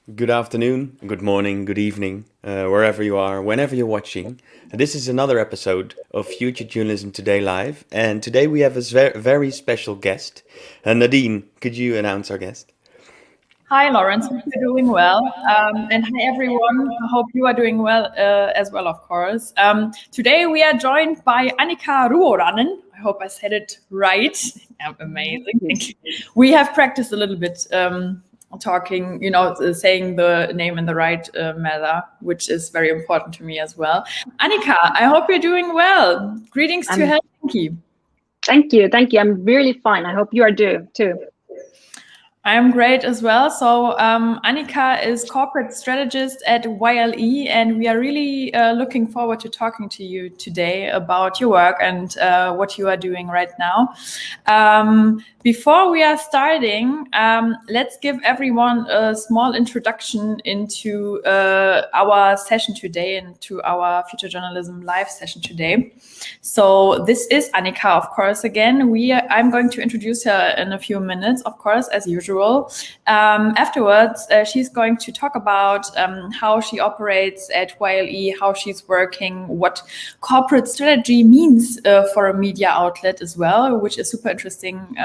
Good afternoon, good morning, good evening, wherever you are, whenever you're watching. This is another episode of Future Journalism Today Live, and today we have a very special guest. Nadine, could you announce our guest? Hi, Lawrence. Hope you're doing well. And hi, everyone. I hope you are doing well as well, of course. Today we are joined by Annika Ruoranen. I hope I said it right. Amazing. Thank you. We have practiced a little bit talking, saying the name in the right manner, which is very important to me as well. Annika, I hope you're doing well. Greetings to Helsinki. Thank you. I'm really fine. I hope you are too. I'm great as well. So Annika is corporate strategist at YLE, and we are really looking forward to talking to you today about your work and what you are doing right now. Before we are starting, let's give everyone a small introduction into our session today and to our Future Journalism Live session today. So this is Annika, of course, again. I'm going to introduce her in a few minutes, of course, as usual. Afterwards, she's going to talk about how she operates at YLE, how she's working, what corporate strategy means for a media outlet as well, which is super interesting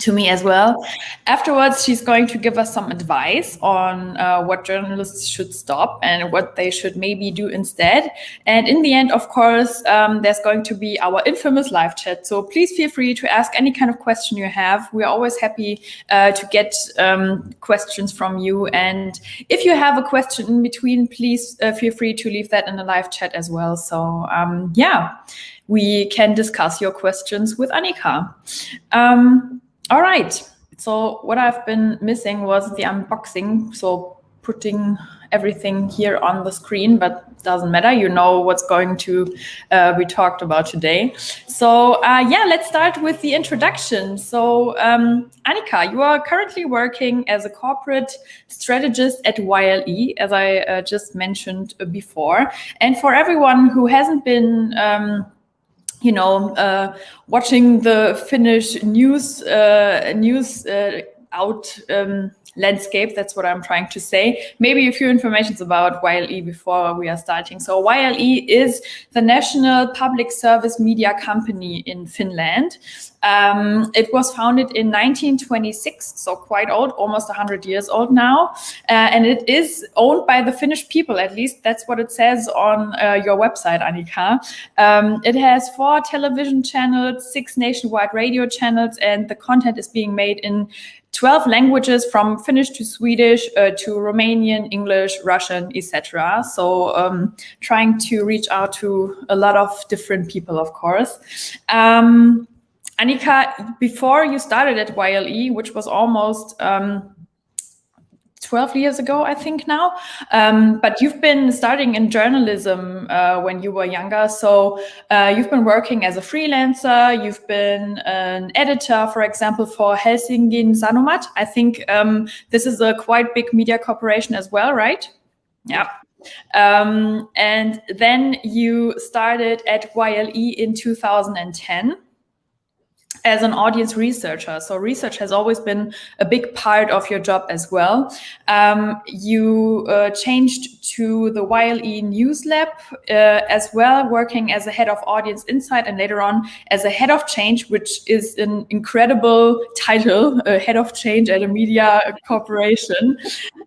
to me as well. Afterwards, she's going to give us some advice on what journalists should stop and what they should maybe do instead. And in the end, of course, there's going to be our infamous live chat. So please feel free to ask any kind of question you have. We're always happy to get questions from you. And if you have a question in between, please feel free to leave that in the live chat as well. So we can discuss your questions with Annika. All right, so what I've been missing was the unboxing, so putting everything here on the screen, but doesn't matter, you know what's going to be talked about today. So let's start with the introduction. So Annika, you are currently working as a corporate strategist at YLE, as I just mentioned before. And for everyone who hasn't been watching the Finnish news landscape, that's what I'm trying to say. Maybe a few informations about YLE before we are starting. So YLE is the National Public Service Media Company in Finland. It was founded in 1926, so quite old, almost 100 years old now. And it is owned by the Finnish people, at least that's what it says on your website, Annika. It has 4 television channels, 6 nationwide radio channels, and the content is being made in 12 languages, from Finnish to Swedish to Romanian, English, Russian, etc. So trying to reach out to a lot of different people, of course. Annika, before you started at YLE, which was almost 12 years ago, I think now, but you've been starting in journalism when you were younger. So you've been working as a freelancer, you've been an editor, for example, for Helsingin Sanomat. I think this is a quite big media corporation as well, right? Yeah. And then you started at YLE in 2010. As an audience researcher. So research has always been a big part of your job as well. You changed to the YLE News Lab as well, working as a head of audience insight and later on as a head of change, which is an incredible title, head of change at a media corporation.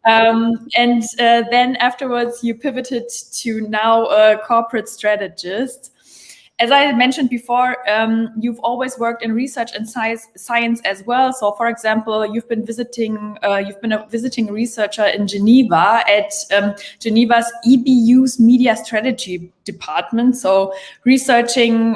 And then afterwards you pivoted to now a corporate strategist. As I mentioned before, you've always worked in research and science as well. So, for example, you've been a visiting researcher in Geneva at Geneva's EBU's Media Strategy Department. So, researching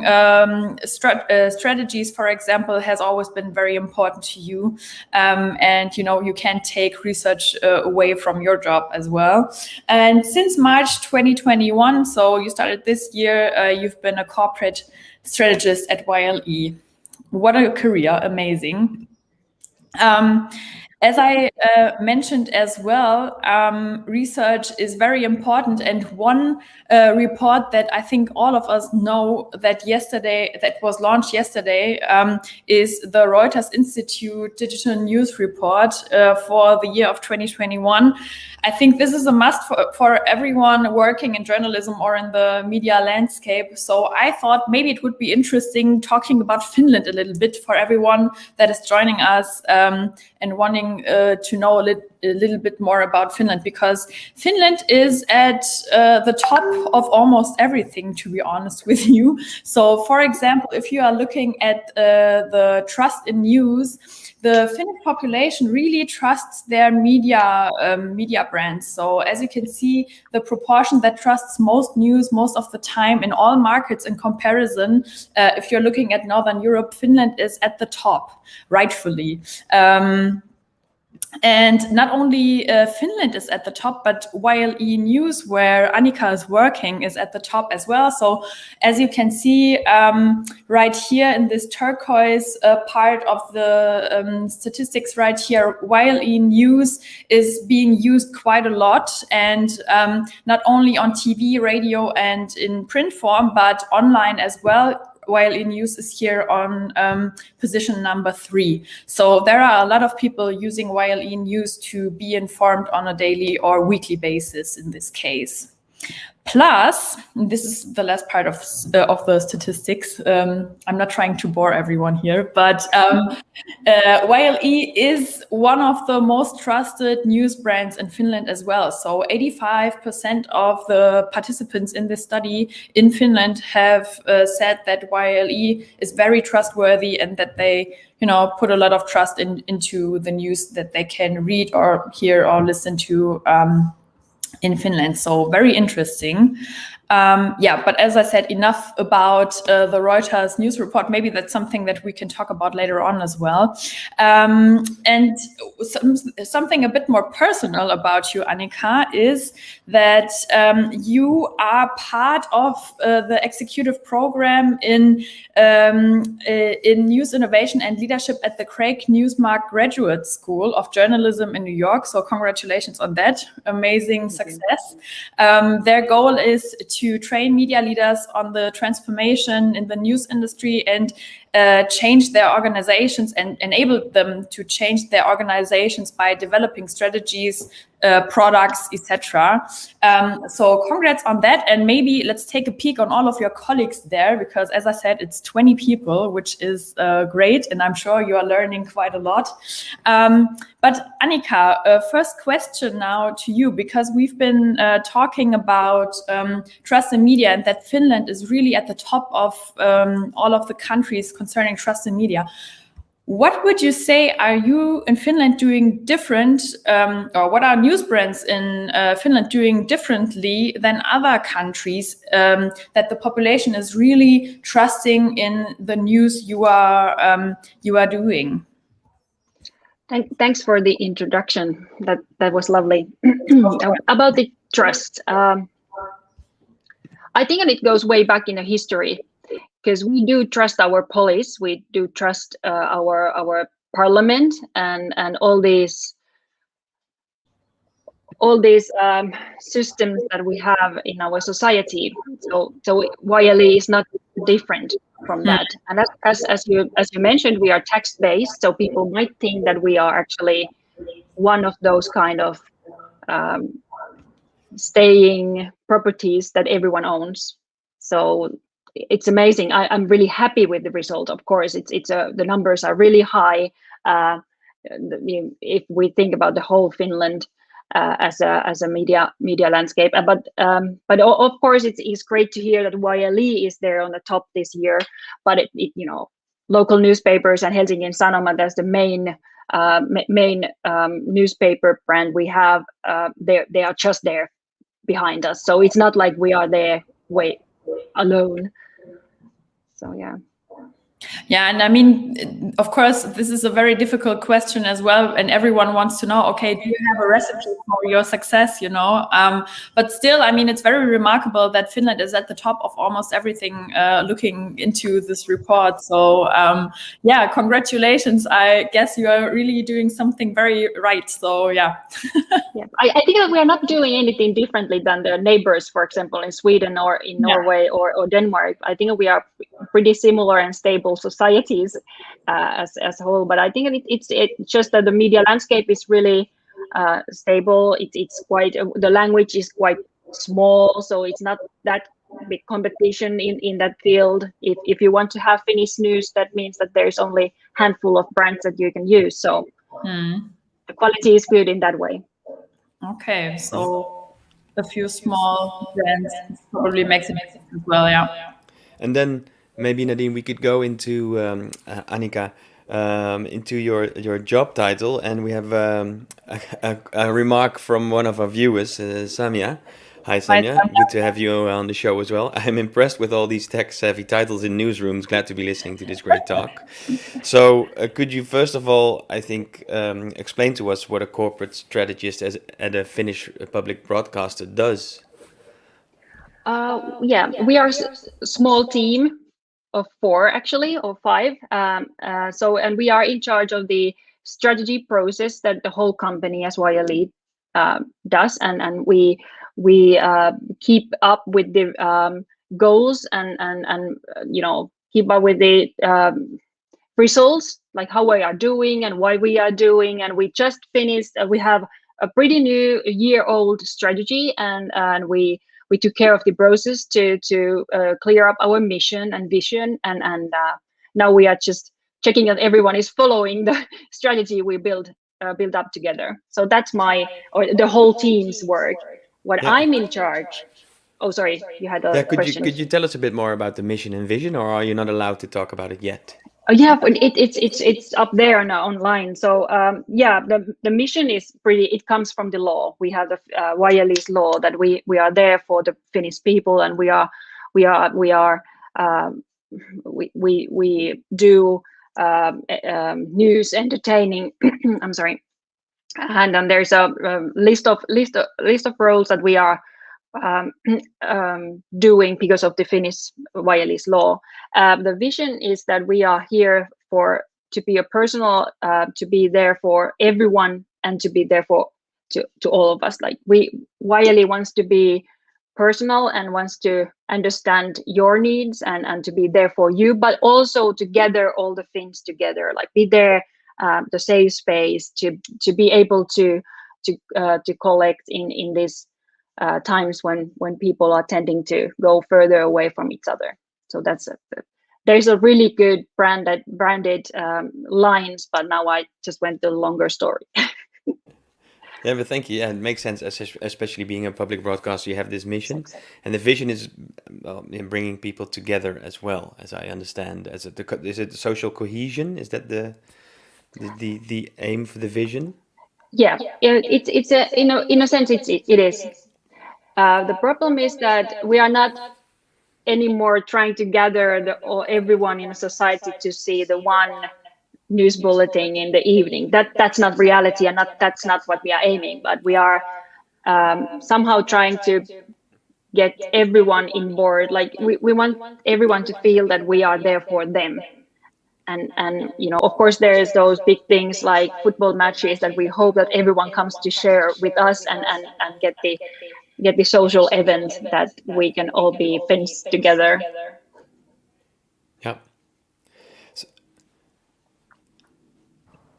strategies, for example, has always been very important to you. And you can't take research away from your job as well. And since March 2021, so you started this year, you've been a corporate strategist at YLE. What a career, amazing. As I mentioned as well, research is very important, and one report that I think all of us know that was launched yesterday, is the Reuters Institute Digital News Report for the year of 2021. I think this is a must for everyone working in journalism or in the media landscape. So I thought maybe it would be interesting talking about Finland a little bit for everyone that is joining us and wanting to know a little bit more about Finland, because Finland is at the top of almost everything, to be honest with you. So, for example, if you are looking at the trust in news, the Finnish population really trusts their media brands. So as you can see, the proportion that trusts most news most of the time in all markets in comparison, if you're looking at Northern Europe, Finland is at the top, rightfully. And not only Finland is at the top, but YLE News, where Annika is working, is at the top as well. So as you can see right here in this turquoise part of the statistics right here, YLE News is being used quite a lot, and not only on TV, radio, and in print form, but online as well. YLE News is here on position number 3. So there are a lot of people using YLE News to be informed on a daily or weekly basis in this case. Plus, this is the last part of the statistics. I'm not trying to bore everyone here, but YLE is one of the most trusted news brands in Finland as well. So 85% of the participants in this study in Finland have said that YLE is very trustworthy and that they, put a lot of trust into the news that they can read or hear or listen to in Finland. So very interesting. But as I said, enough about the Reuters news report. Maybe that's something that we can talk about later on as well. And something a bit more personal about you, Annika, is that you are part of the executive program in news innovation and leadership at the Newmark Graduate School of Journalism in New York. So congratulations on that amazing success. Their goal is to train media leaders on the transformation in the news industry and change their organizations and enable them to change their organizations by developing strategies, products, etc. So congrats on that. And maybe let's take a peek on all of your colleagues there, because as I said, it's 20 people, which is great. And I'm sure you are learning quite a lot. But Annika, first question now to you, because we've been talking about trust in media and that Finland is really at the top of all of the countries concerning trust in media. What would you say are you in Finland doing different, or what are news brands in Finland doing differently than other countries that the population is really trusting in the news you are doing? Thanks for the introduction. That was lovely. About the trust, I think that it goes way back in the history, because we do trust our police, we do trust our parliament, and all these systems that we have in our society. So YLE is not different from that. And as you mentioned, we are tax based, so people might think that we are actually one of those kind of staying properties that everyone owns. So it's amazing. I'm really happy with the result. Of course, the numbers are really high. If we think about the whole Finland as a media landscape, but of course it's great to hear that YLE is there on the top this year. But local newspapers and Helsingin Sanomat, that's the main newspaper brand we have. They are just there behind us, so it's not like we are there way alone. So yeah. Yeah, and I mean, of course, this is a very difficult question as well, and everyone wants to know, okay, do you have a recipe for your success, you know? But still, I mean, it's very remarkable that Finland is at the top of almost everything looking into this report. So yeah, congratulations. I guess you are really doing something very right. So yeah. Yeah, I think that we are not doing anything differently than the neighbors, for example, in Sweden or in Norway or Denmark. I think we are pretty similar and stable societies as a whole. But I think it's just that the media landscape is really stable. It's quite the language is quite small, so it's not that big competition in that field. If you want to have Finnish news, that means that there's only handful of brands that you can use. So the quality is good in that way. Okay, so a few small brands probably makes it as well, yeah. And then maybe Nadine, we could go into Annika, into your job title, and we have a remark from one of our viewers, Samia. Hi, Samia. Good to have you on the show as well. I'm impressed with all these tech-savvy titles in newsrooms. Glad to be listening to this great talk. So, could you first of all, I think, explain to us what a corporate strategist at a Finnish public broadcaster does? Yeah, we are a small team of 4 actually, or 5. And we are in charge of the strategy process that the whole company as YLE does, and we keep up with the goals and keep up with the results, like how we are doing and why we are doing. And we just finished. We have a pretty new year-old strategy, and we took care of the process to clear up our mission and vision, and now we are just checking that everyone is following the strategy we build up together. So that's the whole team's work. What I'm in charge. Oh, sorry, you had a question. Could you tell us a bit more about the mission and vision, or are you not allowed to talk about it yet? Yeah, but it's up there now online. So yeah, the mission is pretty. It comes from the law. We have the YLE's law that we are there for the Finnish people, and we do news, entertaining. I'm sorry, and then there's a list of roles that we are doing because of the Finnish YLE's law. The vision is that we are here to be a personal, to be there for everyone, and to be there to all of us. Like YLE wants to be personal and wants to understand your needs and to be there for you, but also to gather all the things together, like be there, the safe space to be able to collect in this times when people are tending to go further away from each other. So there's a really good branded lines, but now I just went the longer story. Yeah, but thank you. Yeah, it makes sense, especially being a public broadcaster, you have this mission, and the vision is in bringing people together as well, as I understand. Is it social cohesion? Is that the aim for the vision? Yeah, it's in a sense it is. The problem is that we are not anymore trying to gather everyone in a society to see the one news bulletin in the evening. That's not reality, and that's not what we are aiming. But we are somehow trying to get everyone in board. Like we want everyone to feel that we are there for them. And of course there's those big things like football matches that we hope that everyone comes to share with us and get the social event that we can all be Finns together. Yeah.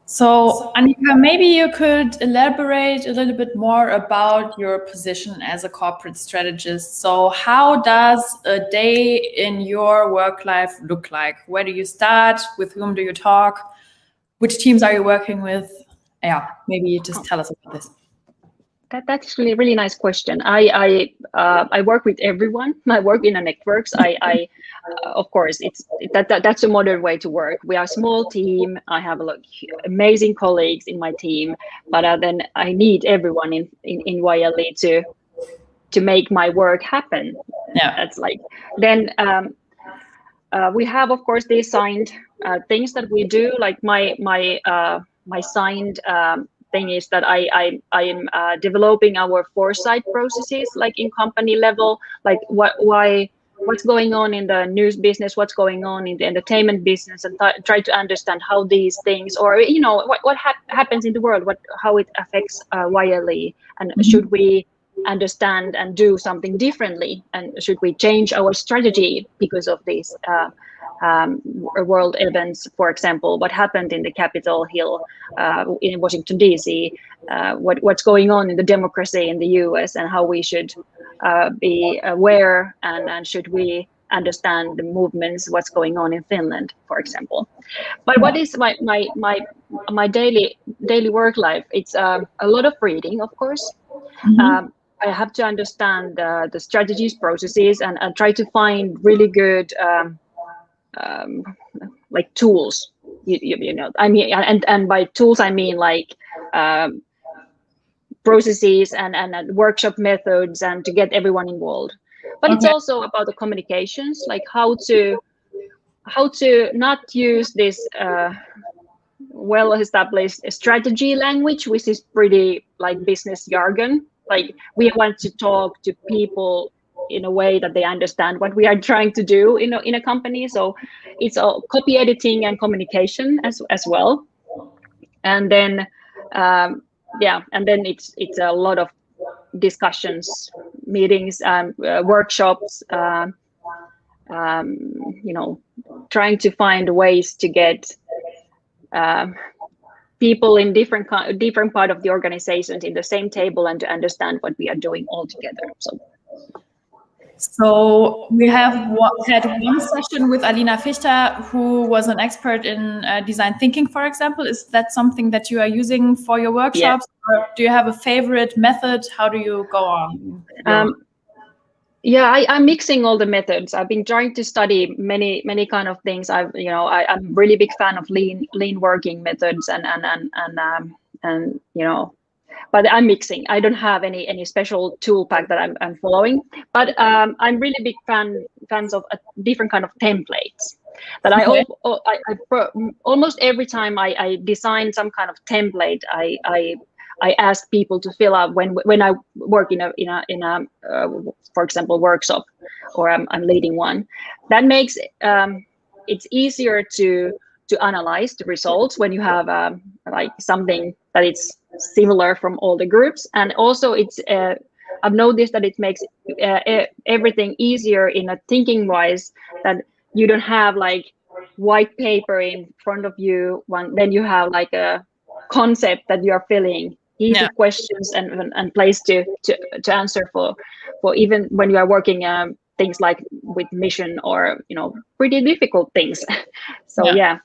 So Annika, maybe you could elaborate a little bit more about your position as a corporate strategist. So how does a day in your work life look like? Where do you start? With whom do you talk? Which teams are you working with? Yeah, maybe you just tell us about this. That's really nice question. I work with everyone. I work in a networks. I of course that's a modern way to work. We are a small team. I have amazing colleagues in my team, but then I need everyone in YLE to make my work happen. Yeah, that's like then we have, of course, these signed things that we do. Like my signed thing is that I am developing our foresight processes, like in company level, like what's going on in the news business, what's going on in the entertainment business, and try to understand how these things, or what happens in the world, how it affects YLE, and should we understand and do something differently, and should we change our strategy because of these world events. For example, what happened in the Capitol Hill in Washington DC, what's going on in the democracy in the US, and how we should be aware, and should we understand the movements, what's going on in Finland, for example. But what is my daily work life? It's a lot of reading, of course. I have to understand the strategies, processes, and try to find really good like tools. I mean, and by tools I mean like processes and workshop methods, and to get everyone involved. But it's also about the communications, like how to not use this well-established strategy language, which is pretty like business jargon. Like we want to talk to people in a way that they understand what we are trying to do in a company. So it's all copy editing and communication as well. And then and then it's a lot of discussions, meetings, workshops, trying to find ways to get people in different part of the organizations in the same table, and to understand what we are doing all together. So we have had one session with Alina Fichter, who was an expert in design thinking, for example. Is that something that you are using for your workshops? Yeah. Or do you have a favorite method? How do you go on? I'm mixing all the methods. I've been trying to study many kind of things. I'm really big fan of lean working methods, and but I'm mixing. I don't have any special tool pack that I'm following, but I'm really big fans of different kind of templates. But I almost every time I design some kind of template, I ask people to fill out when I work in a for example, workshop, or I'm leading one. That makes it's easier to analyze the results when you have like something that it's similar from all the groups. And also it's I've noticed that it makes everything easier in a thinking wise, that you don't have like white paper in front of you, then you have like a concept that you are filling, easy questions and place to answer for even when you are working things like with mission, or pretty difficult things. So I'm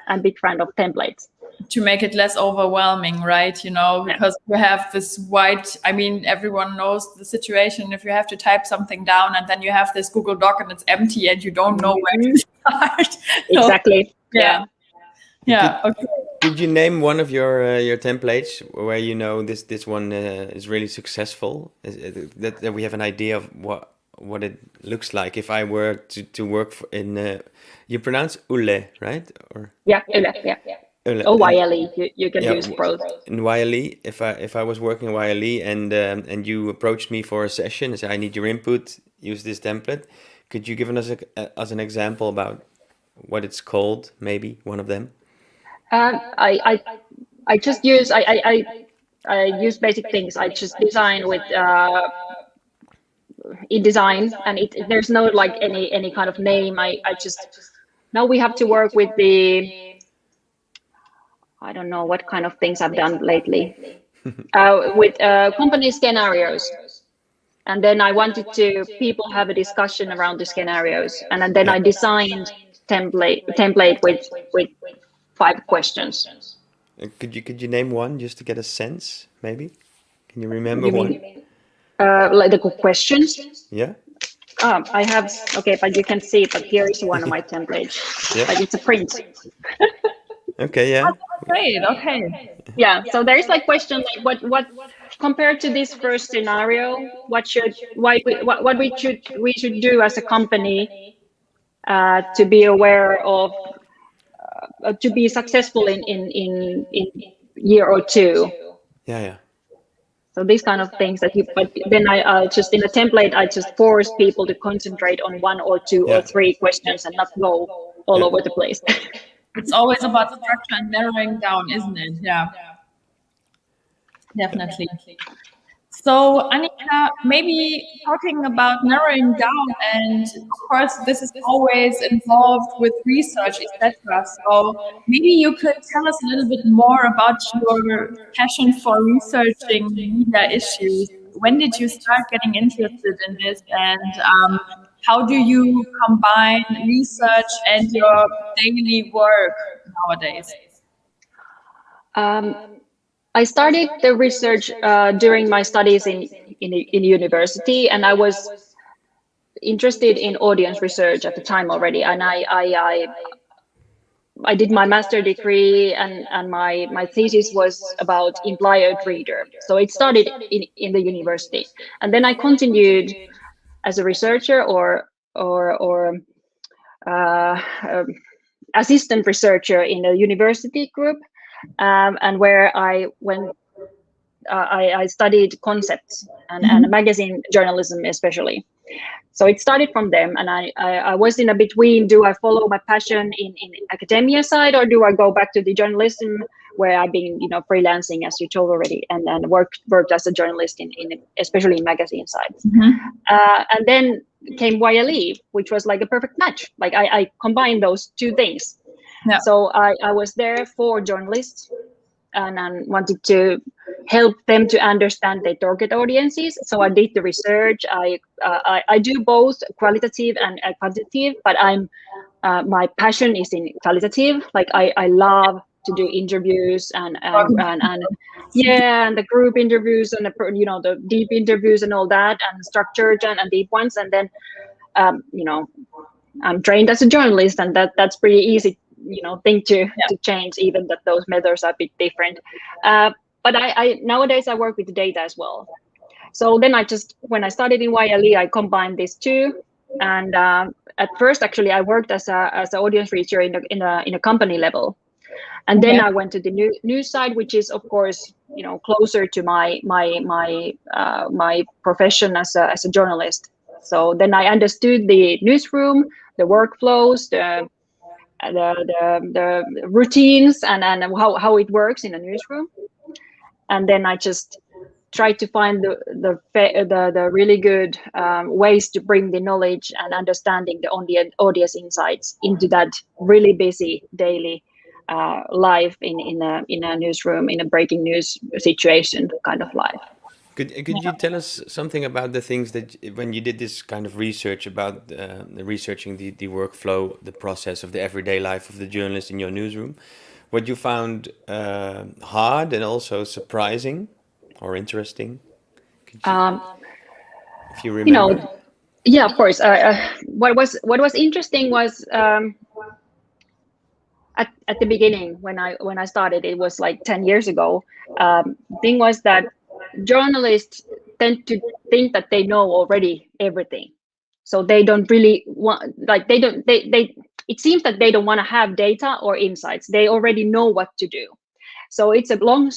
a big fan of templates. To make it less overwhelming, right? Because you have this white, I mean, everyone knows the situation. If you have to type something down and then you have this Google Doc and it's empty and you don't know where to start. Exactly. Okay. Could you name one of your templates where this one is really successful? That we have an idea of what it looks like if I were to work in. You pronounce Yle, right? Or Yle, Yle. Oh, YLE. You can use both. In YLE, if I was working in YLE and you approached me for a session and said, I need your input, use this template. Could you give us an example about what it's called? Maybe one of them. I just use I use basic things. I just design with InDesign, and there's no like any kind of name. I just now we have to work with the, I don't know what kind of things I've done lately with company scenarios. And then I wanted people have a discussion around the scenarios, and then I designed template with 5 questions. Could you name one just to get a sense? Maybe can you remember one? Like the questions. Yeah. I have but you can see it. But here is one of my templates. But it's a print. Okay. Yeah. Oh, great. Okay. Yeah. So there's like question like what compared to this first scenario, what we should do as a company to be aware of, to be successful in year or two. Yeah. So these kind of things that you, but then I just in a template, I just force people to concentrate on 1 or 2 or 3 questions and not go all over the place. It's always about structure and narrowing down, isn't it? Yeah, definitely. So, Annika, maybe talking about narrowing down, and of course, this is always involved with research, etc. So, maybe you could tell us a little bit more about your passion for researching media issues. When did you start getting interested in this, and how do you combine research and your daily work nowadays? I started the research during my studies in university, and I was interested in audience research at the time already. And I did my master degree, and my thesis was about implied reader. So it started in the university, and then I continued as a researcher or assistant researcher in a university group, and where I went. I studied concepts and magazine journalism especially. So it started from them, and I was in a between. Do I follow my passion in academia side, or do I go back to the journalism where I've been, freelancing, as you told already, and worked as a journalist in especially in magazine side. And then came YLE, which was like a perfect match. Like I combined those 2 things. Yeah. So I was there for journalists and wanted to help them to understand their target audiences. So I did the research. I do both qualitative and quantitative, but my passion is in qualitative. Like I love to do interviews and the group interviews and the deep interviews and all that, and structured and deep ones. And then I'm trained as a journalist, and that's pretty easy thing to change, even that those methods are a bit different. But I nowadays I work with data as well. So then when I started in YLE, I combined these 2. And at first, actually, I worked as an audience researcher in a company level. And then I went to the news side, which is of course closer to my profession as a journalist. So then I understood the newsroom, the workflows, the routines, and how it works in a newsroom. And then I just tried to find the really good ways to bring the knowledge and understanding the audience insights into that really busy daily life in a newsroom, in a breaking news situation kind of life. Could you tell us something about the things that when you did this kind of research about researching the workflow, the process of the everyday life of the journalist in your newsroom, what you found hard and also surprising or interesting? If you remember. Yeah, of course. What was interesting was at the beginning when I started, it was like 10 years ago. Thing was that journalists tend to think that they know already everything, so they don't really want, like it seems that they don't want to have data or insights. They already know what to do. So it's a long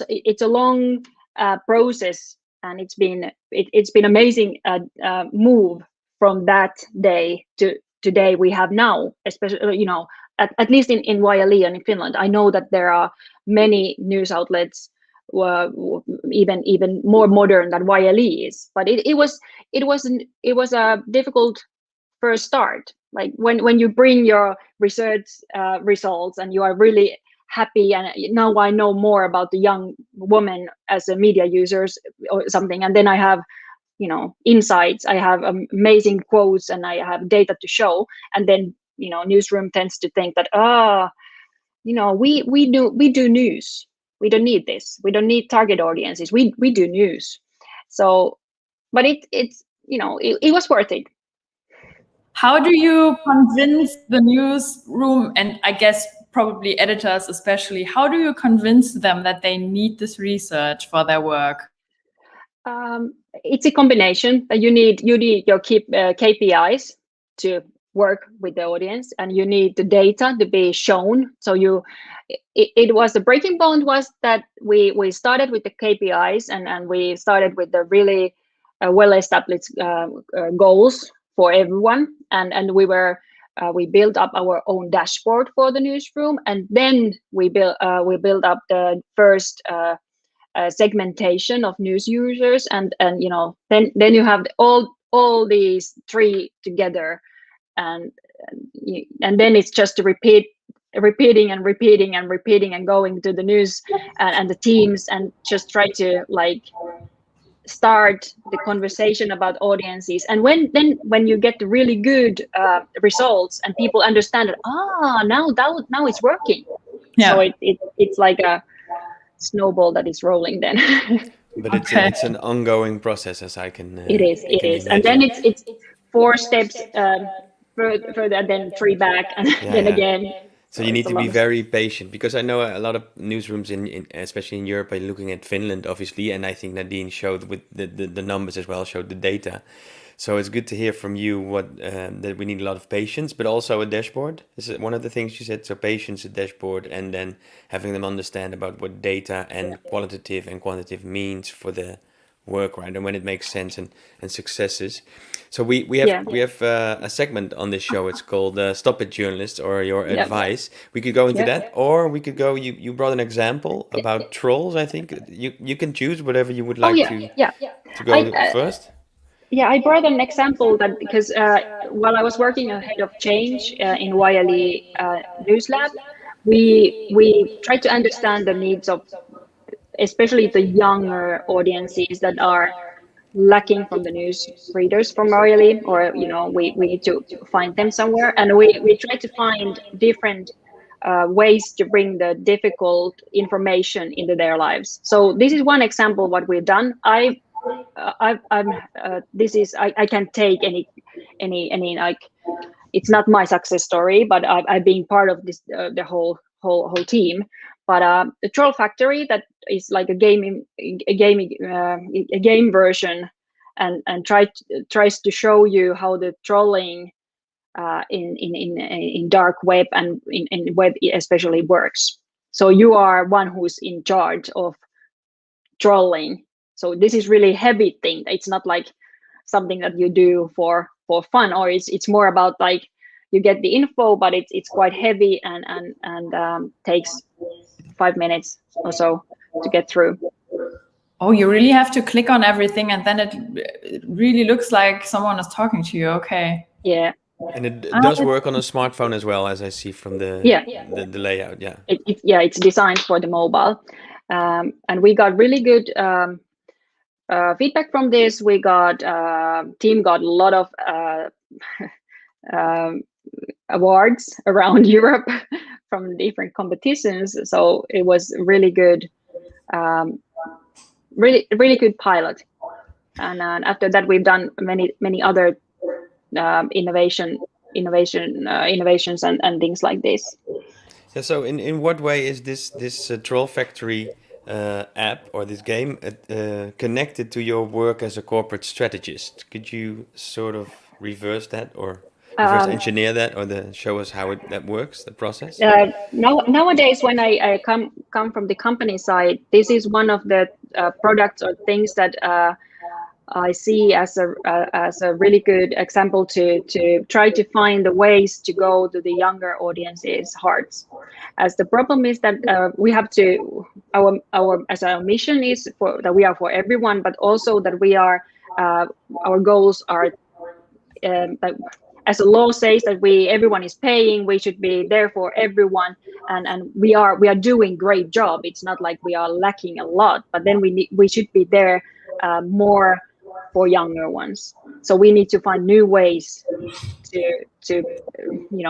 process, and it's been amazing move from that day to today we have now, especially at least in YLE and in Finland. I know that there are many news outlets even more modern than YLE is, but it was a difficult first start. Like when you bring your research results and you are really happy, and now I know more about the young woman as a media users or something, and then I have insights, I have amazing quotes, and I have data to show, and then newsroom tends to think that we do news. We don't need this. We don't need target audiences. We do news. So, but it was worth it. How do you convince the newsroom, and I guess probably editors especially, how do you convince them that they need this research for their work? It's a combination. You need your KPIs to work with the audience, and you need the data to be shown. So it was the breaking point was that we started with the KPIs, and we started with the really well-established goals for everyone, and we built up our own dashboard for the newsroom, and then we built up the first segmentation of news users, and then you have all these three together, and then it's just repeating and going to the news and the teams, and just try to like start the conversation about audiences. And when you get the really good results and people understand that now it's working. Yeah. So it's like a snowball that is rolling then. But Okay. it's an ongoing process, as I can. It is, and then it's 4 steps further, then 3 back, and then yeah. again. So you need it's to a be lot. very patient, because I know a lot of newsrooms especially in Europe, are looking at Finland, obviously, and I think Nadine showed with the numbers as well, showed the data. So it's good to hear from you that we need a lot of patience, but also a dashboard. Is it one of the things you said? So patience, a dashboard, and then having them understand about what data and qualitative and quantitative means for the work, right? And when it makes sense and successes. So we have a segment on this show. It's called "Stop It, Journalist," or your Yep. advice. We could go into Yep. that, or we could go. You brought an example about trolls. I think you can choose whatever you would like to go first. Yeah, I brought an example that because while I was working as head of change in YLE News Lab, we tried to understand the needs of especially the younger audiences that are lacking from the news readers from YLE, or we need to find them somewhere, and we try to find different ways to bring the difficult information into their lives. So this is one example what we've done. I can't take any like, it's not my success story, but I've been part of this the whole team. But the Trollfactory, that is like a game version, and tries to show you how the trolling in dark web and in web especially works. So you are one who's in charge of trolling. So this is really heavy thing. It's not like something that you do for fun, or it's more about like you get the info, but it's quite heavy and takes 5 minutes or so to get through. Oh, you really have to click on everything, and then it really looks like someone is talking to you. Okay. Yeah. And it does work on a smartphone as well, as I see from the layout. Yeah. It's designed for the mobile, and we got really good feedback from this. We got team got a lot of awards around Europe from different competitions. So it was really good, really good pilot. And after that, we've done many other innovations and things like this. Yeah. So in what way is this Trollfactory app or this game connected to your work as a corporate strategist? Could you sort of reverse that, or reverse engineer that, or show us how that works, the process? Nowadays, when I come from the company side, this is one of the products or things that I see as a really good example to try to find the ways to go to the younger audience's hearts. As the problem is that we have to our mission is that we are for everyone, but also that we are our goals are as the law says that everyone is paying, we should be there for everyone, and we are doing great job. It's not like we are lacking a lot, but then we should be there more for younger ones. So we need to find new ways to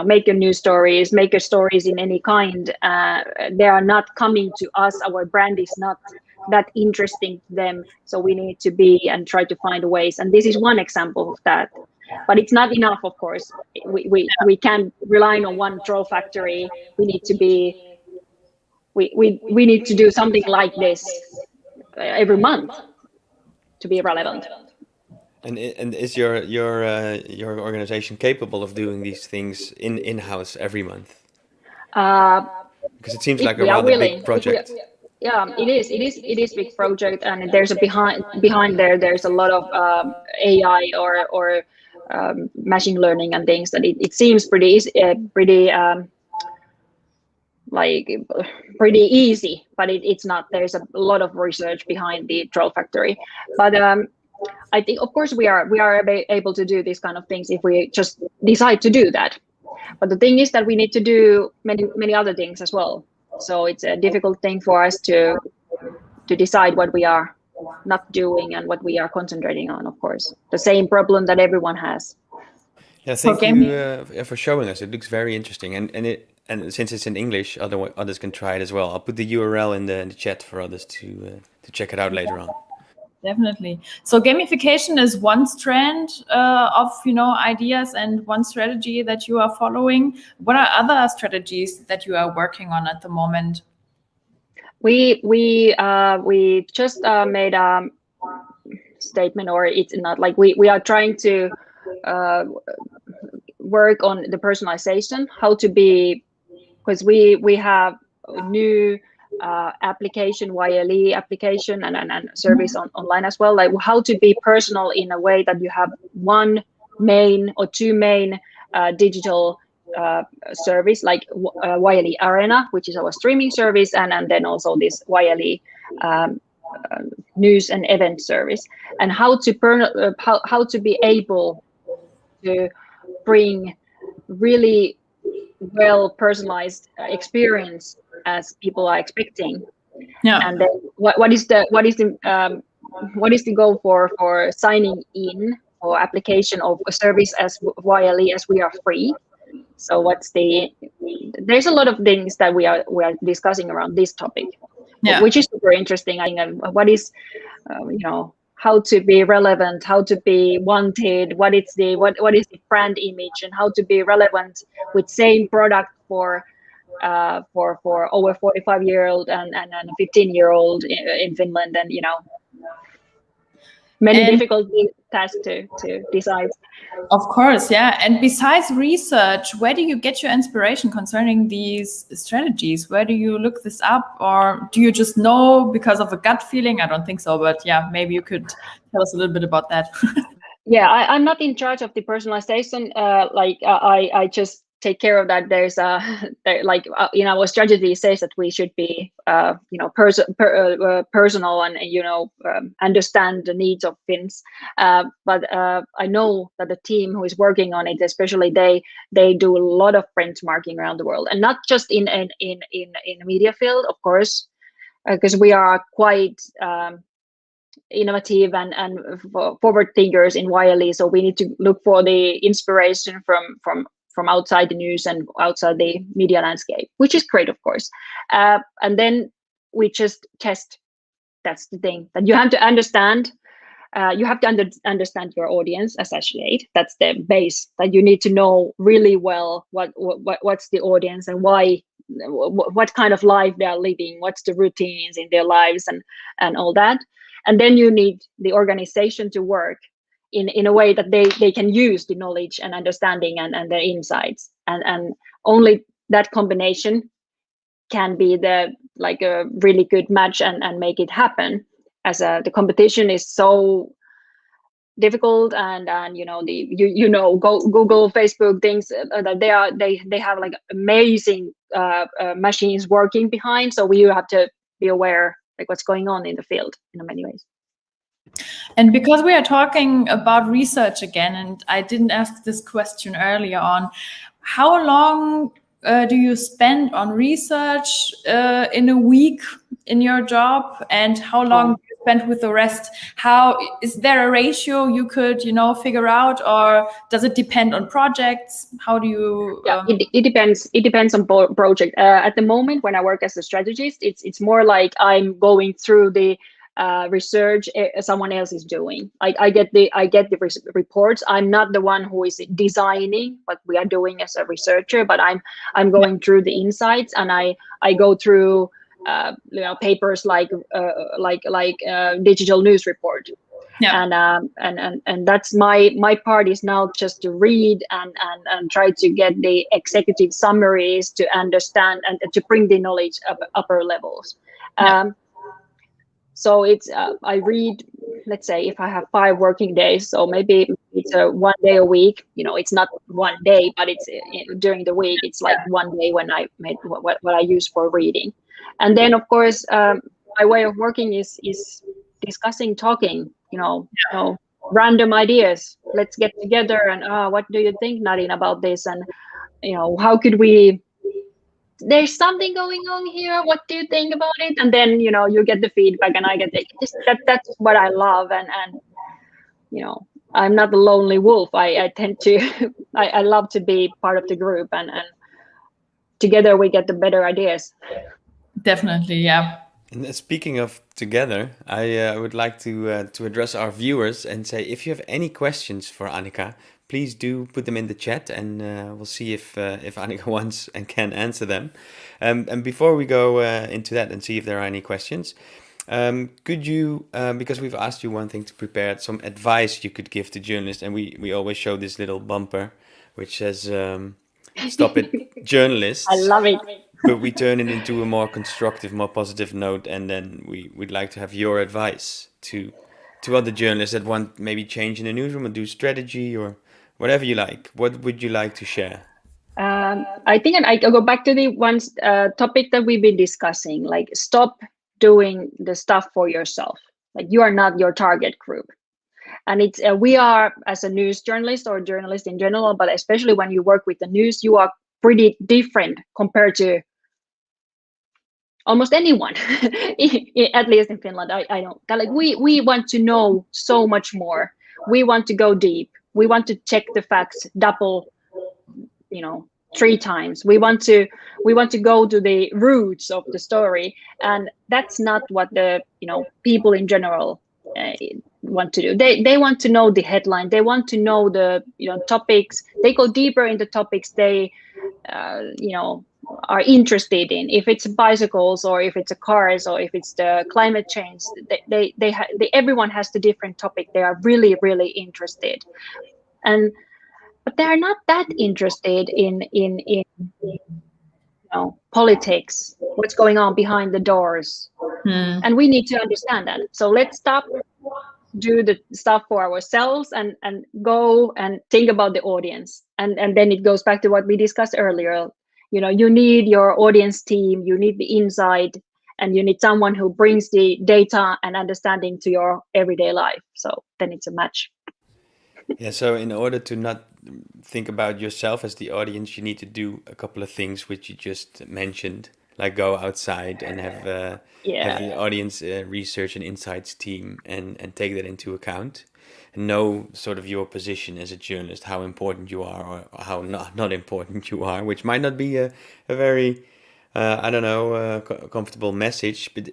make your news stories, make your stories in any kind. They are not coming to us. Our brand is not that interesting to them. So we need to be and try to find ways. And this is one example of that. But it's not enough, of course. We can't rely on one Trollfactory. We need to be. We need to do something like this every month to be relevant. And is your organization capable of doing these things in-house every month? Because it seems If like a we are rather willing, big project. yeah, it is big project, and there's a behind there. There's a lot of AI or machine learning and things that it seems like pretty easy, but it's not. There's a lot of research behind the Trollfactory, but I think, of course, we are able to do these kind of things if we just decide to do that. But the thing is that we need to do many other things as well. So it's a difficult thing for us to decide what we are not doing and what we are concentrating on. Of course, the same problem that everyone has. Yeah, thank Okay. you for showing us. It looks very interesting, and since it's in English, others can try it as well. I'll put the URL in the chat for others to check it out later on. Definitely. So gamification is one strand of ideas and one strategy that you are following. What are other strategies that you are working on at the moment? We just made a statement, or it's not like we are trying to work on the personalization, how to be, because we have a new application, YLE application, and service online as well, like how to be personal in a way that you have one main or two main digital service, like YLE Arena, which is our streaming service, and then also this YLE news and event service, and how to be able to bring really well personalized experience as people are expecting. Yeah. And then what is the goal for signing in or application of a service as YLE, as we are free? So there's a lot of things that we are discussing around this topic, Yeah. which is super interesting. I think what is how to be relevant, how to be wanted, what is the brand image, and how to be relevant with same product for over 45-year-old and 15-year-old in Finland, and many difficult tasks to decide. Of course, yeah. And besides research, where do you get your inspiration concerning these strategies? Where do you look this up, or do you just know because of a gut feeling? I don't think so, but yeah, maybe you could tell us a little bit about that. Yeah, I'm not in charge of the personalization. I just take care of that. There's our strategy says that we should be personal and understand the needs of Finns. But I know that the team who is working on it, especially they do a lot of benchmarking around the world, and not just in the media field, of course, because we are quite innovative and forward thinkers in YLE, so we need to look for the inspiration from outside the news and outside the media landscape, which is great, of course. And then we just test. That's the thing, that you have to understand. You have to understand your audience, associate. That's the base, that you need to know really well what's the audience and why, what kind of life they are living, what's the routines in their lives, and all that. And then you need the organization to work in a way that they can use the knowledge and understanding and the insights, and only that combination can be a really good match and make it happen, as the competition is so difficult, and Google, Facebook, things that they have like amazing machines working behind, so you have to be aware like what's going on in the field in many ways. And because we are talking about research again, and I didn't ask this question earlier on, how long do you spend on research in a week in your job, and how long do you spend with the rest? How is there a ratio you could figure out, or does it depend on projects? How do you it depends on project. At the moment when I work as a strategist, it's more like I'm going through the research someone else is doing. I get the reports. I'm not the one who is designing what we are doing as a researcher, but I'm going through the insights, and I go through papers like digital news report, And that's my part is now just to read and try to get the executive summaries to understand and to bring the knowledge up upper levels. So it's I read, let's say if I have 5 working days, so maybe it's 1 day a week. It's not 1 day, but it's during the week. It's like 1 day when I made what I use for reading. And then of course my way of working is discussing, talking, random ideas. Let's get together and what do you think, Nadin, about this? And how could we? There's something going on here. What do you think about it? And then you get the feedback, and I get that's what I love. And I'm not the lonely wolf. I tend to I love to be part of the group, and together we get the better ideas. Definitely, yeah. And speaking of together, I would like to address our viewers and say, if you have any questions for Annika, please do put them in the chat, and we'll see if Annika wants and can answer them. And before we go into that and see if there are any questions, could you, because we've asked you one thing to prepare, some advice you could give to journalists, and we always show this little bumper which says, "Stop it, journalists." I love it. But we turn it into a more constructive, more positive note, and then we'd like to have your advice to other journalists that want maybe change in the newsroom or do strategy or whatever you like. What would you like to share? I think I go back to the one topic that we've been discussing, like stop doing the stuff for yourself. Like you are not your target group. And it's we are, as a news journalist or journalist in general, but especially when you work with the news, you are pretty different compared to almost anyone, at least in Finland. I don't like we want to know so much more. We want to go deep. We want to check the facts double, 3 times. We want to go to the roots of the story, and that's not what the people in general want to do. They want to know the headline. They want to know the topics. They go deeper in the topics they are interested in. If it's bicycles or if it's cars or if it's the climate change, everyone has the different topic they are really, really interested. But they are not that interested in politics, what's going on behind the doors. And we need to understand that. So let's stop, do the stuff for ourselves, and go and think about the audience. And then it goes back to what we discussed earlier. You need your audience team, you need the insight, and you need someone who brings the data and understanding to your everyday life. So then it's a match. Yeah, so in order to not think about yourself as the audience, you need to do a couple of things which you just mentioned, like go outside and have the audience research and insights team and take that into account. And know sort of your position as a journalist, how important you are or how not important you are, which might not be a very, comfortable message. But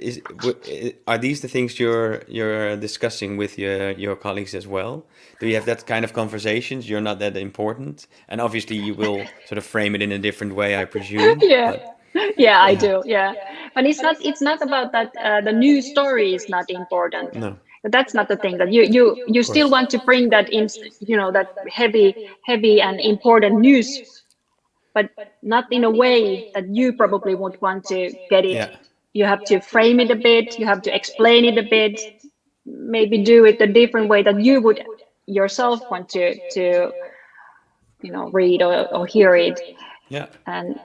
are these the things you're discussing with your colleagues as well? Do you have that kind of conversations? You're not that important, and obviously you will sort of frame it in a different way, I presume. Yeah, I do. Yeah, but it's not about that. The news story is not important. No. But that's not the thing. That you still want to bring that in, that heavy and important news, but not in a way that you probably would want to get it. Yeah. You have to frame it a bit. You have to explain it a bit. Maybe do it a different way that you would yourself want to read or hear it. Yeah. And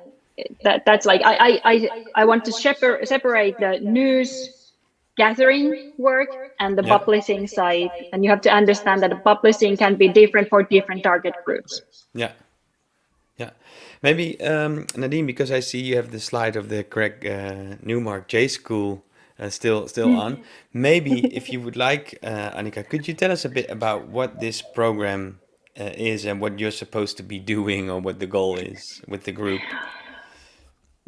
that's like I want to separate the news gathering work and the publishing side, and you have to understand that the publishing can be different for different target groups. Yeah. Maybe Nadine, because I see you have the slide of the correct Newmark J-School still on. Maybe if you would like, Annika, could you tell us a bit about what this program is and what you're supposed to be doing, or what the goal is with the group?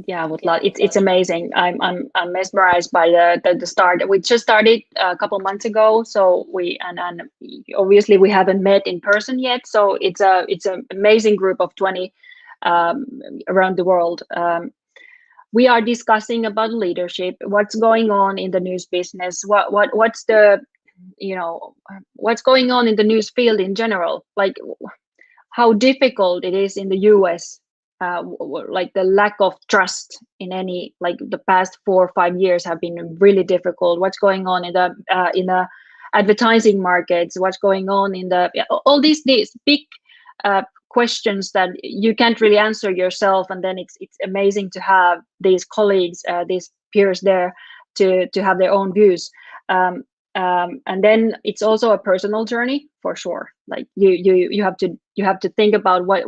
Yeah, I would love. It's amazing. I'm mesmerized by the start. We just started a couple months ago, so and obviously we haven't met in person yet. So it's an amazing group of 20 around the world. We are discussing about leadership, what's going on in the news business, what's the what's going on in the news field in general, like how difficult it is in the US, like the lack of trust in any, like the past 4 or 5 years have been really difficult. What's going on in the advertising markets? What's going on in all these big questions that you can't really answer yourself, and then it's amazing to have these colleagues, these peers there to have their own views. And then it's also a personal journey for sure. Like you have to think about what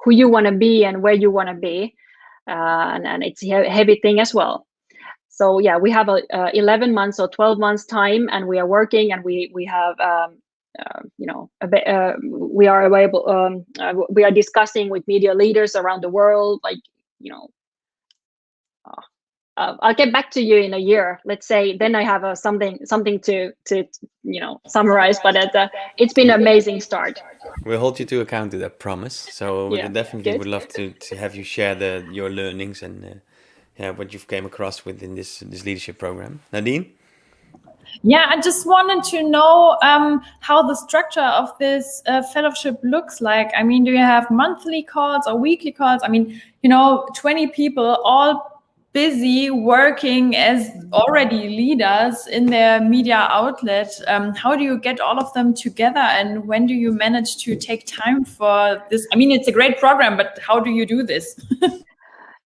who you want to be and where you want to be, and it's a heavy thing as well. So yeah, we have 11 months or 12 months time, and we are working, and we have we are available. We are discussing with media leaders around the world, like I'll get back to you in a year, let's say. Then I have something to summarize. But it's been an amazing start. We'll hold you to account to that promise. So we definitely good. would love to have you share your learnings and what you've came across within this leadership program. Nadine? Yeah, I just wanted to know how the structure of this fellowship looks like. I mean, do you have monthly calls or weekly calls? I mean, 20 people all busy working as already leaders in their media outlet. How do you get all of them together, and when do you manage to take time for this? I mean, it's a great program, but how do you do this?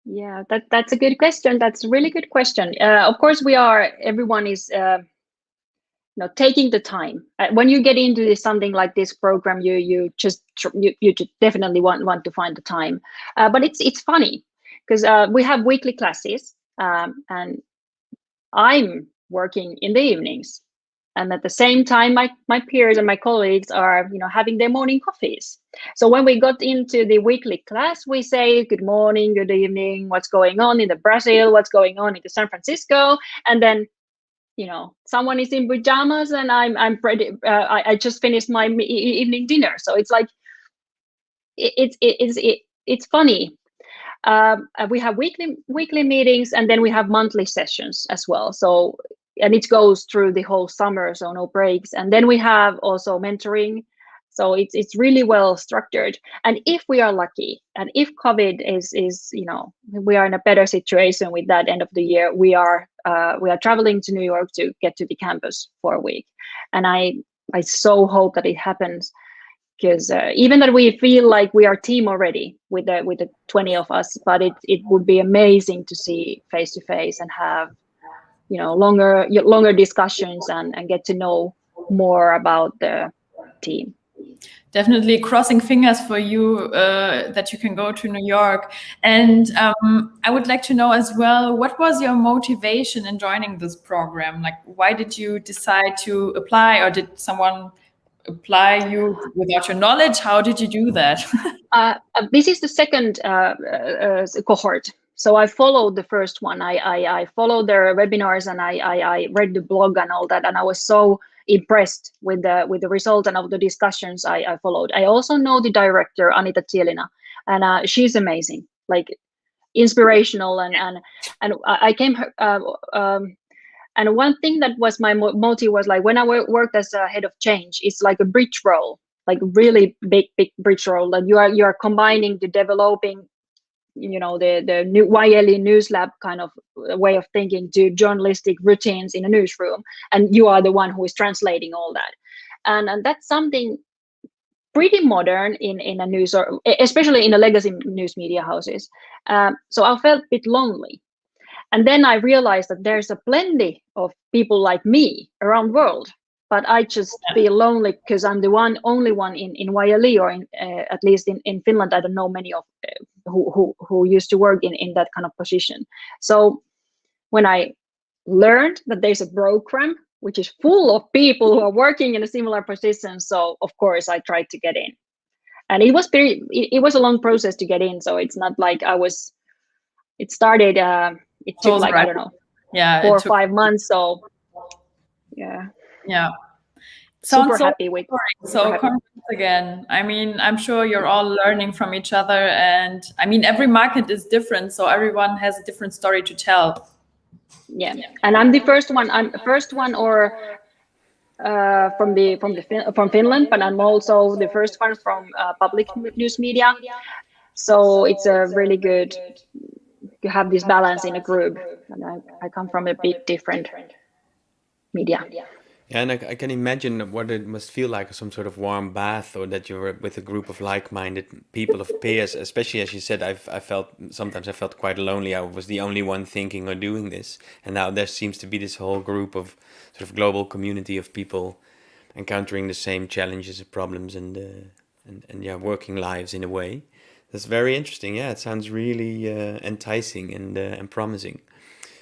Yeah, that's a good question. That's a really good question. Of course, everyone is taking the time. When you get into something like this program, you just definitely want to find the time. But it's funny, because we have weekly classes, and I'm working in the evenings, and at the same time my peers and my colleagues are having their morning coffees. So when we got into the weekly class, we say good morning, good evening, what's going on in the Brazil, what's going on in the San Francisco, and then someone is in pajamas, and I'm pretty. I just finished my evening dinner, so it's like it's funny. We have weekly meetings, and then we have monthly sessions as well. So, and it goes through the whole summer, so no breaks. And then we have also mentoring. So it's really well structured. And if we are lucky, and if COVID is we are in a better situation with that end of the year, we are traveling to New York to get to the campus for a week. And I so hope that it happens, because even that we feel like we are a team already with the 20 of us, but it would be amazing to see face to face and have longer discussions and get to know more about the team. Definitely crossing fingers for you that you can go to New York. And I would like to know as well, what was your motivation in joining this program? Like, why did you decide to apply, or did someone apply you without your knowledge? How did you do that? This is the second cohort. So I followed the first one. I followed their webinars, and I read the blog and all that, and I was so impressed with the result and of the discussions I followed. I also know the director, Anita Tielina, and she's amazing, like inspirational, and I came and one thing that was my motive was like when I worked as a head of change, it's like a bridge role, like really big bridge role, that you are combining the developing the new YLE News Lab kind of way of thinking to journalistic routines in a newsroom, and you are the one who is translating all that, and that's something pretty modern in a news, or especially in a legacy news media houses. So I felt a bit lonely, and then I realized that there's a plenty of people like me around the world, but I just feel lonely because I'm the only one in YLE, or at least in Finland. I don't know many of who used to work in that kind of position. So when I learned that there's a program which is full of people who are working in a similar position, so of course I tried to get in. And it was a long process to get in. So it's not like it started, it took like, I don't know, 4 or 5 months. So yeah. Super happy with. So congrats again. I mean, I'm sure you're all learning from each other, and I mean, every market is different, so everyone has a different story to tell. Yeah, and I'm the first one. I'm the first one, or from Finland, but I'm also the first one from public news media. So it's a really good to have this balance in a group. And I come from a bit different media. Yeah, and I can imagine what it must feel like, some sort of warm bath, or that you're with a group of like-minded people, of peers. Especially as you said, I felt sometimes I felt quite lonely. I was the only one thinking or doing this, and now there seems to be this whole group of sort of global community of people encountering the same challenges and problems, and yeah, working lives in a way. That's very interesting. Yeah, it sounds really enticing and promising.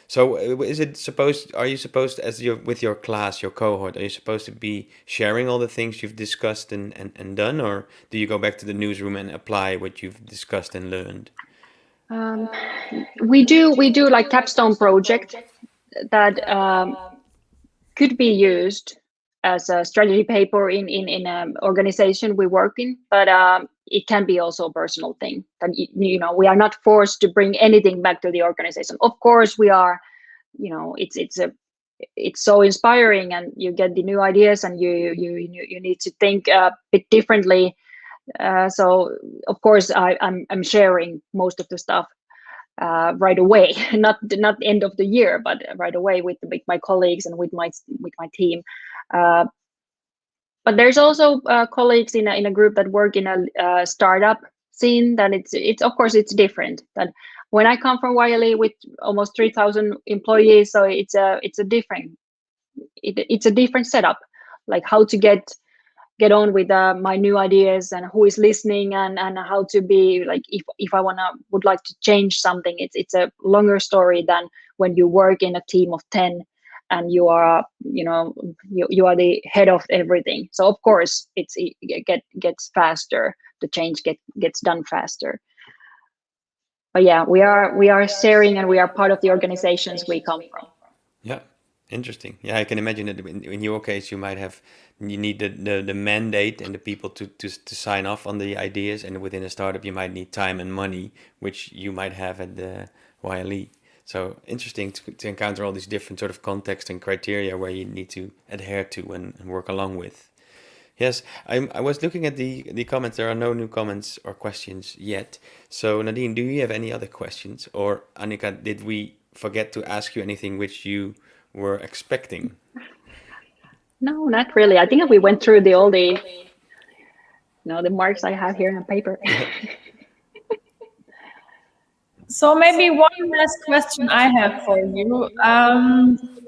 So are you supposed, as you with your class, your cohort, are you supposed to be sharing all the things you've discussed and done, or do you go back to the newsroom and apply what you've discussed and learned? We do like capstone project that could be used as a strategy paper in an organization we work in, but it can be also a personal thing. That we are not forced to bring anything back to the organization. Of course, we are. It's so inspiring, and you get the new ideas, and you need to think a bit differently. So of course, I'm sharing most of the stuff right away, not end of the year, but right away with my colleagues and with my team. But there's also colleagues in a group that work in a startup scene. That it's of course it's different. That when I come from YLE with almost 3,000 employees, so it's a different setup. Like how to get on with my new ideas, and who is listening, and how to be like, if I would like to change something, it's a longer story than when you work in a team of 10 and you are you are the head of everything. So of course it gets faster, the change gets done faster. But yeah, we are sharing, and we are part of the organizations we come from. Yeah, interesting. Yeah, I can imagine that in your case, you need the mandate and the people to sign off on the ideas, and within a startup, you might need time and money, which you might have at the YLE. So interesting to encounter all these different sort of context and criteria where you need to adhere to and work along with. Yes, I was looking at the comments. There are no new comments or questions yet. So Nadine, do you have any other questions? Or Annika, did we forget to ask you anything which you were expecting? No, not really. I think we went through all the the marks I have here on paper. So maybe one last question I have for you.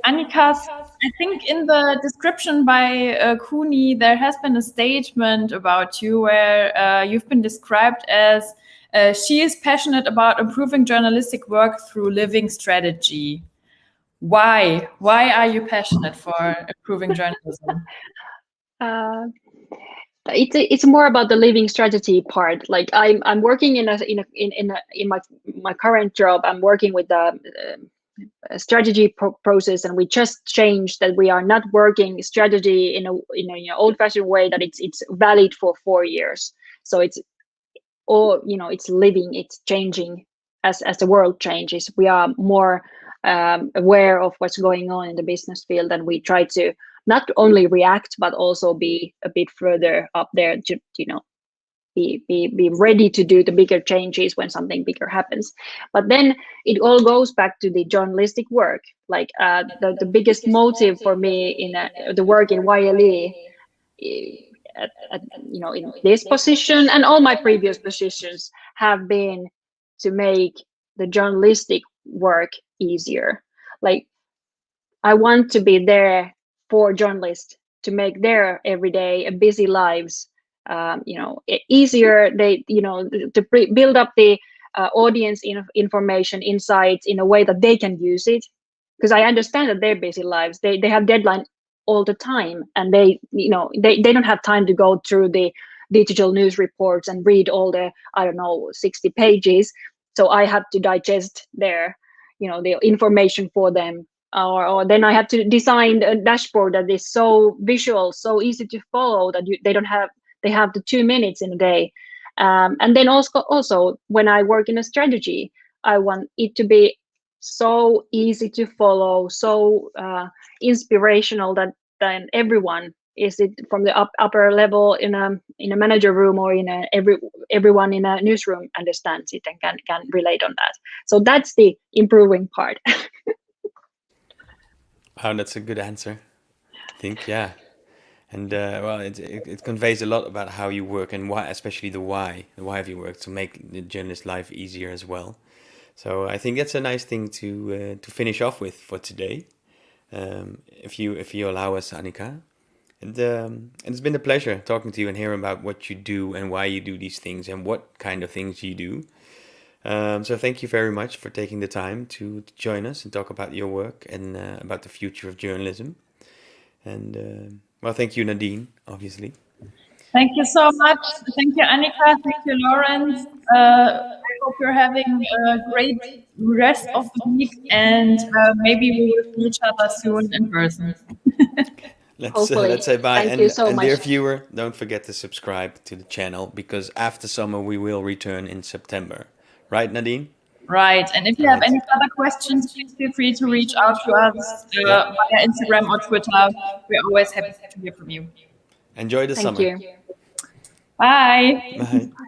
Annika, I think in the description by CUNY, there has been a statement about you where you've been described as she is passionate about improving journalistic work through living strategy. Why? Why are you passionate for improving journalism? It's more about the living strategy part. Like I'm working in my current job. I'm working with the strategy process, and we just changed that we are not working strategy in a old-fashioned way, that it's valid for 4 years. So it's all it's living, it's changing as the world changes. We are more aware of what's going on in the business field, and we try to not only react but also be a bit further up there to be ready to do the bigger changes when something bigger happens. But then it all goes back to the journalistic work. Like the biggest motive for me in the work in YLE, in this position and all my previous positions, have been to make the journalistic work easier. Like I want to be there for journalists to make their everyday busy lives easier. They to build up the audience information insights in a way that they can use it, because I understand that their busy lives, they have deadline all the time, and they don't have time to go through the digital news reports and read all the 60 pages. So I have to digest their the information for them, or then I have to design a dashboard that is so visual, so easy to follow, that they have the 2 minutes in a day. And then also when I work in a strategy, I want it to be so easy to follow, so inspirational, that then everyone, is it from the upper level in a manager room or in everyone in a newsroom understands it and can relate on that. So that's the improving part. Oh, that's a good answer. I think, yeah. And well, it conveys a lot about how you work and why, especially the why of your work, to make the journalist life easier as well. So I think that's a nice thing to finish off with for today. If you allow us, Annika. And it's been a pleasure talking to you and hearing about what you do and why you do these things and what kind of things you do. So thank you very much for taking the time to join us and talk about your work and about the future of journalism. And well, thank you, Nadine, obviously. Thank you so much. Thank you, Annika. Thank you, Lawrence. I hope you're having a great rest of the week, and maybe we will see each other soon in person. Hopefully. Let's say bye. Thank you so and much. Dear viewer, don't forget to subscribe to the channel, because after summer we will return in September. Right, Nadine? Right. And if you have any further questions, please feel free to reach out to us via Instagram or Twitter. We're always happy to hear from you. Enjoy the Thank summer. you. Bye. Bye.